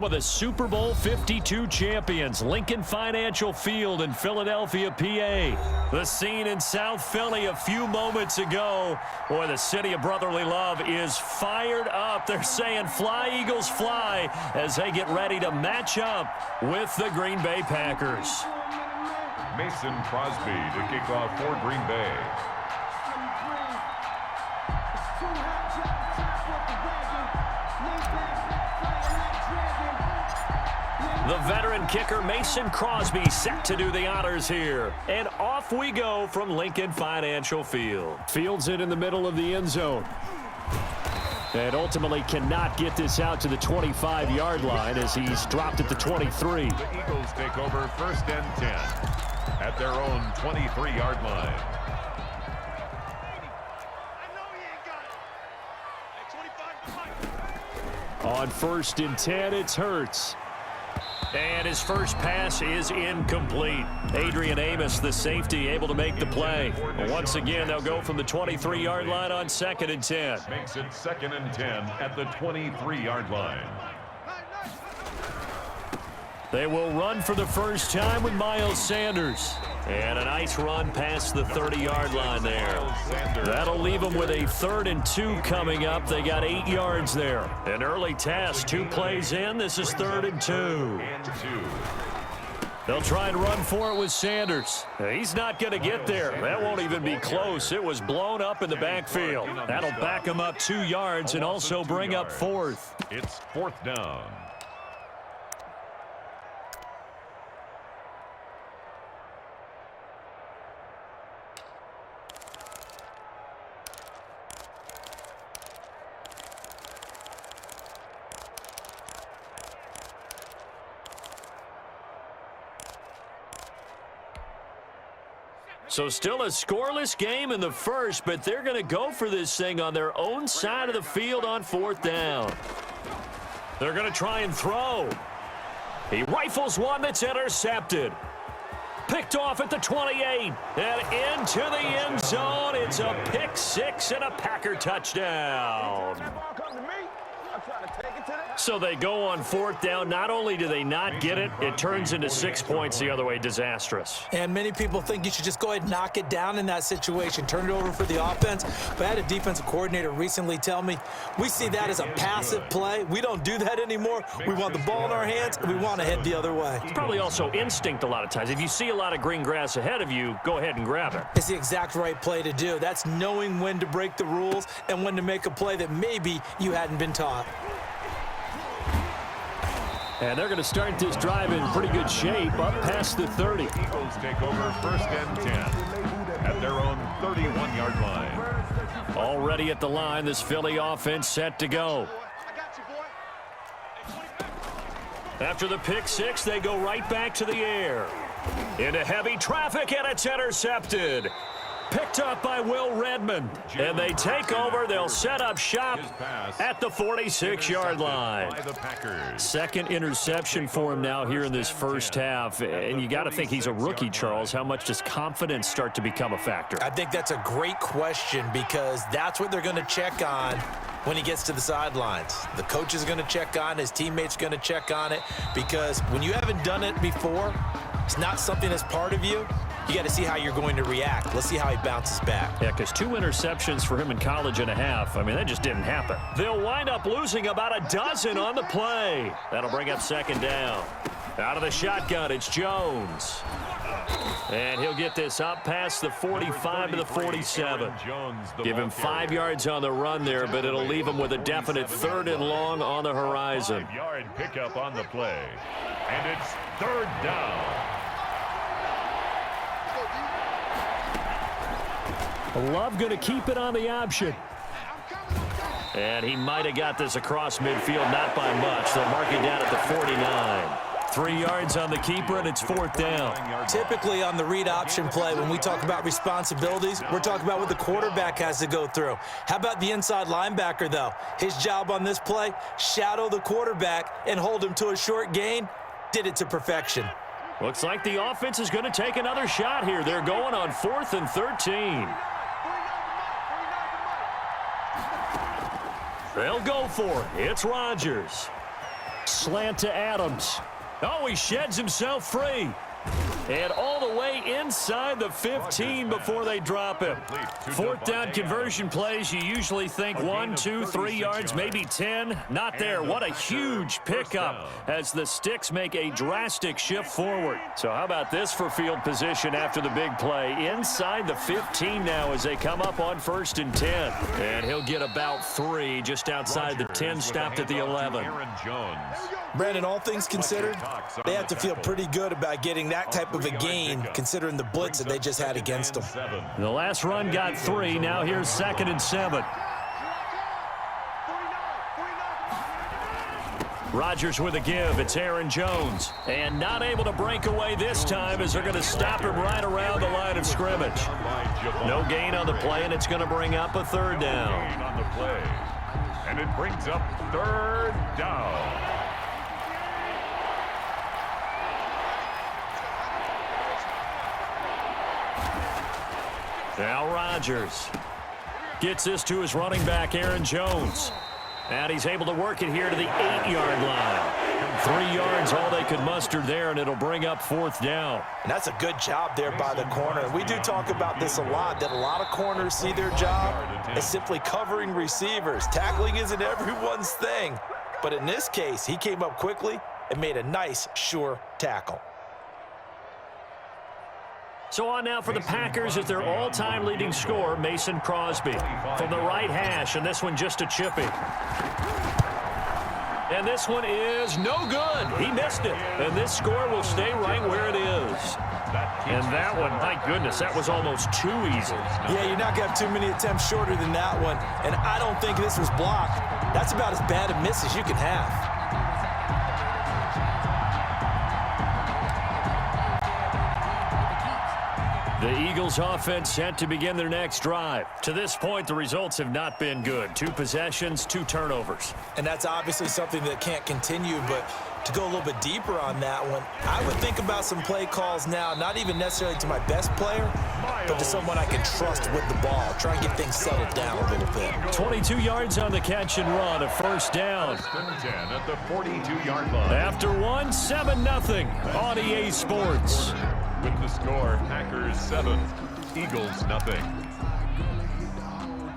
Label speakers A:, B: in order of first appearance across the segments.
A: With the Super Bowl 52 champions, Lincoln Financial Field in Philadelphia, PA. The scene in South Philly a few moments ago. Boy, the city of brotherly love is fired up. They're saying, "Fly, Eagles, fly," as they get ready to match up with the Green Bay Packers.
B: Mason Crosby to kick off for Green Bay.
A: The veteran kicker Mason Crosby set to do the honors here. And off we go from Lincoln Financial Field. Fields it in the middle of the end zone. And ultimately cannot get this out to the 25-yard line as he's dropped at the 23.
B: The Eagles take over 1st and 10 at their own 23-yard line.
A: On 1st and 10, it's Hurts. And his first pass is incomplete. Adrian Amos, the safety, able to make the play. Once again, they'll go from the 23-yard line on 2nd and 10.
B: Makes it 2nd and 10 at the 23-yard line.
A: They will run for the first time with Miles Sanders. And a nice run past the 30-yard line there. That'll leave them with a 3rd and 2 coming up. They got 8 yards there. An early test, 2 plays in. This is 3rd and 2. They'll try and run for it with Sanders. He's not going to get there. That won't even be close. It was blown up in the backfield. That'll back him up 2 yards and also bring up 4th.
B: It's 4th down.
A: So still a scoreless game in the first, but they're going to go for this thing on their own side of the field on 4th down. They're going to try and throw. He rifles one that's intercepted. Picked off at the 28 and into the end zone. It's a pick 6 and a Packer touchdown. So they go on 4th down. Not only do they not get it, it turns into 6 points the other way. Disastrous.
C: And many people think you should just go ahead and knock it down in that situation. Turn it over for the offense. But I had a defensive coordinator recently tell me, we see that as a passive play. We don't do that anymore. We want the ball in our hands, and we want to head the other way.
A: It's probably also instinct a lot of times. If you see a lot of green grass ahead of you, go ahead and grab it.
C: It's the exact right play to do. That's knowing when to break the rules and when to make a play that maybe you hadn't been taught.
A: And they're going to start this drive in pretty good shape up past the 30.
B: Eagles take over 1st and 10 at their own 31-yard line.
A: Already at the line, this Philly offense set to go. After the pick 6, they go right back to the air. Into heavy traffic, and it's intercepted. Picked up by Will Redmond. And they take over. They'll set up shop at the 46-yard line. 2nd interception for him now here in this first half. And you got to think he's a rookie, Charles. How much does confidence start to become a factor?
C: I think that's a great question because that's what they're going to check on when he gets to the sidelines. The coach is going to check on, his teammates going to check on it, because when you haven't done it before, it's not something that's part of you. You got to see how you're going to react. Let's see how he bounces back.
A: Yeah, because 2 interceptions for him in college and a half. I mean, that just didn't happen. They'll wind up losing about a dozen on the play. That'll bring up 2nd down. Out of the shotgun, it's Jones. And he'll get this up past the 45 to the 47. Give him 5 yards on the run there, but it'll leave him with a definite 3rd and long on the horizon.
B: 5-yard pickup on the play. And it's 3rd down.
A: Love going to keep it on the option. And he might have got this across midfield, not by much. They'll mark it down at the 49. 3 yards on the keeper, and it's 4th down.
C: Typically on the read option play, when we talk about responsibilities, we're talking about what the quarterback has to go through. How about the inside linebacker, though? His job on this play, shadow the quarterback and hold him to a short gain. Did it to perfection.
A: Looks like the offense is going to take another shot here. They're going on 4th and 13. They'll go for it. It's Rodgers. Slant to Adams. Oh, he sheds himself free. And all the way inside the 15 before they drop him. Fourth down conversion plays, you usually think 1, 2, 3 yards, maybe 10. Not there. What a huge pickup as the Sticks make a drastic shift forward. So how about this for field position after the big play? Inside the 15 now as they come up on 1st and 10. And he'll get about 3 just outside the 10, stopped at the 11.
C: Brandon, all things considered, they have to feel pretty good about getting that type of a gain considering the blitz that they just had against them.
A: The last run got 3. Now here's 2nd and 7. Rodgers with a give. It's Aaron Jones. And not able to break away this time as they're going to stop him right around the line of scrimmage. No gain on the play, and it's going to bring up a 3rd down.
B: And it brings up 3rd down.
A: Now Rodgers gets this to his running back, Aaron Jones. And he's able to work it here to the 8-yard line. 3 yards, all they could muster there, and it'll bring up 4th down.
C: And that's a good job there by the corner. We do talk about this a lot, that a lot of corners see their job as simply covering receivers. Tackling isn't everyone's thing. But in this case, he came up quickly and made a nice, sure tackle.
A: So on now for the Packers is their all-time leading scorer, Mason Crosby. From the right hash, and this one just a chippy. And this one is no good. He missed it. And this score will stay right where it is. And that one, my goodness, that was almost too easy.
C: Yeah, you're not going to have too many attempts shorter than that one. And I don't think this was blocked. That's about as bad a miss as you can have.
A: The Eagles offense set to begin their next drive. To this point, the results have not been good. 2 possessions, 2 turnovers.
C: And that's obviously something that can't continue, but to go a little bit deeper on that one, I would think about some play calls now, not even necessarily to my best player, but to someone I can trust with the ball. Try and get things settled down a little bit.
A: 22 yards on the catch and run, a 1st down.
B: 10 at the 42-yard line.
A: After 1, 7-0 on EA Sports.
B: With the score, Packers 7, Eagles nothing.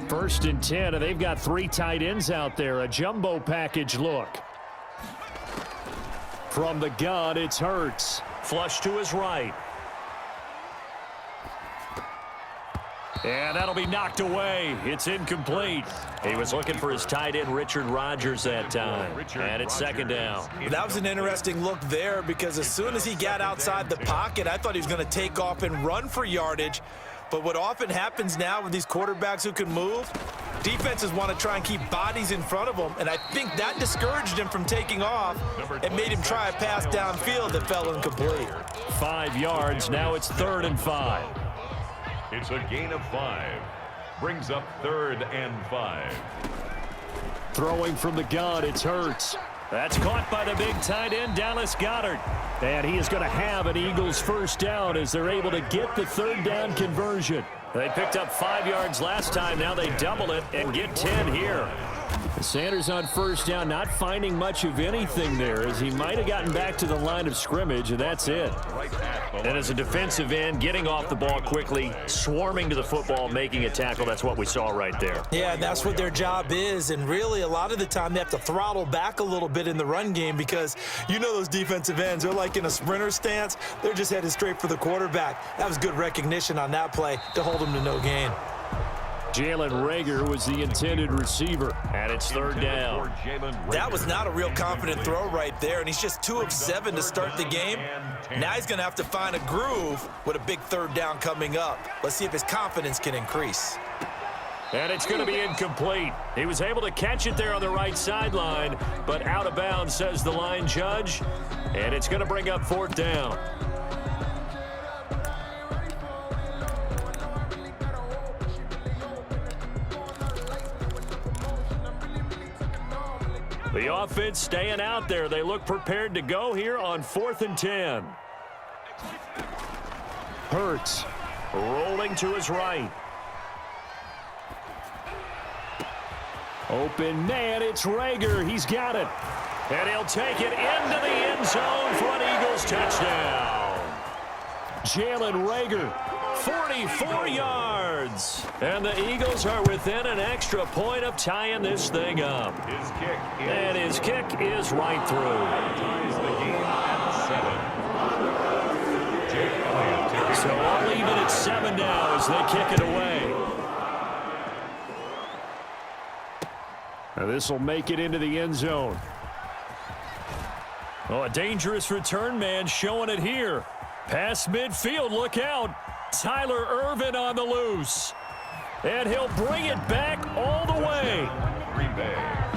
A: 1st and 10, and they've got 3 tight ends out there. A jumbo package look. From the gun, it's Hurts. Flush to his right. And that'll be knocked away. It's incomplete. He was looking for his tight end, Richard Rodgers, that time. And it's 2nd down.
C: That was an interesting look there because as soon as he got outside the pocket, I thought he was going to take off and run for yardage. But what often happens now with these quarterbacks who can move, defenses want to try and keep bodies in front of them, and I think that discouraged him from taking off and made him try a pass downfield that fell incomplete.
A: 5 yards. Now it's 3rd and 5.
B: It's a gain of 5. Brings up 3rd and 5.
A: Throwing from the gun, it's Hurts. That's caught by the big tight end, Dallas Goedert. And he is going to have an Eagles 1st down as they're able to get the 3rd down conversion. They picked up 5 yards last time. Now they double it and get 10 here. Sanders on 1st down, not finding much of anything there as he might have gotten back to the line of scrimmage, and that's it. And as a defensive end, getting off the ball quickly, swarming to the football, making a tackle, that's what we saw right there.
C: Yeah, that's what their job is, and really a lot of the time they have to throttle back a little bit in the run game because you know those defensive ends, they're like in a sprinter stance, they're just headed straight for the quarterback. That was good recognition on that play to hold him to no gain.
A: Jalen Reagor was the intended receiver, and it's 3rd down.
C: That was not a real confident throw right there, and he's just 2 of 7 to start the game. Now he's going to have to find a groove with a big 3rd down coming up. Let's see if his confidence can increase.
A: And it's going to be incomplete. He was able to catch it there on the right sideline, but out of bounds, says the line judge, and it's going to bring up 4th down. The offense staying out there. They look prepared to go here on 4th and 10. Hurts rolling to his right. Open man, it's Reagor. He's got it. And he'll take it into the end zone for an Eagles touchdown. Jalen Reagor, 44 yards. And the Eagles are within an extra point of tying this thing up. And his kick is right through.
B: Ties the game at 7.
A: So all even at 7 now as they kick it away. Now this will make it into the end zone. Oh, a dangerous return man showing it here. Past midfield, look out. Tyler Ervin on the loose. And he'll bring it back all the way.
B: Green Bay.